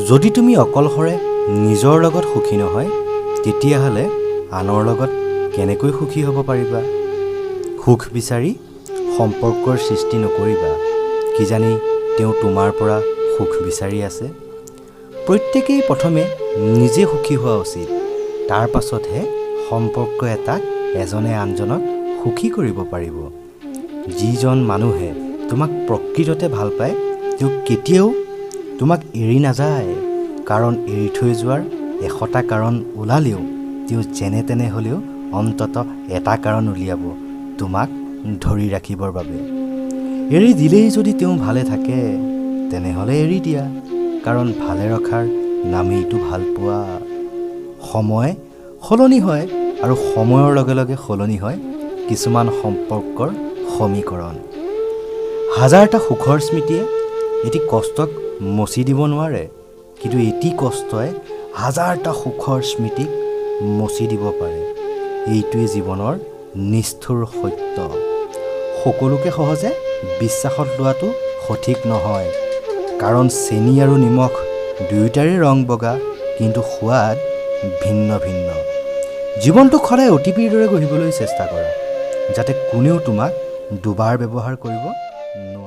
যদি তুমি অকলশৰে নিজৰ লগত সুখী নহয় তেতিয়াহ'লে আনৰ লগত কেনেকৈ সুখী হ'ব পাৰিবা? সুখ বিচাৰি সম্পৰ্কৰ সৃষ্টি নকৰিবা, কিজানি তেওঁ তোমাৰ পৰা সুখ বিচাৰি আছে। প্ৰত্যেকেই প্ৰথমে নিজে সুখী হোৱা উচিত, তাৰ পাছতহে সম্পৰ্ক এটাক এজনে আনজনক সুখী কৰিব পাৰিব। যিজন মানুহে তোমাক প্ৰকৃততে ভাল পায় তেওঁ কেতিয়াও তোমাক এৰি নাযায়, কাৰণ এৰি থৈ যোৱাৰ 100টা কাৰণ ওলালেও তেওঁ যেনে তেনে হ'লেও অন্ততঃ এটা কাৰণ উলিয়াব তোমাক ধৰি ৰাখিবৰ বাবে। এৰি দিলেই যদি তেওঁ ভালে থাকে তেনেহ'লে এৰি দিয়া, কাৰণ ভালে ৰখাৰ নামেইটো ভাল পোৱা। সময় সলনি হয় আৰু সময়ৰ লগে লগে সলনি হয় কিছুমান সম্পৰ্কৰ সমীকৰণ। হাজাৰটা সুখৰ স্মৃতিয়ে এটি কষ্টক মচি দিব নোৱাৰে, কিন্তু এটি কষ্টই হাজাৰটা সুখৰ স্মৃতিক মচি দিব পাৰে। এইটোৱে জীৱনৰ নিষ্ঠুৰ সত্য। সকলোকে সহজে বিশ্বাসত লোৱাটো সঠিক নহয়, কাৰণ চেনি আৰু নিমখ দুয়োটাৰে ৰং বগা, কিন্তু সোৱাদ ভিন্ন ভিন্ন। জীৱনটোক সদায় অতিপিৰ দৰে গঢ়িবলৈ চেষ্টা কৰা, যাতে কোনেও তোমাক দুবাৰ ব্যৱহাৰ কৰিব নোৱাৰে।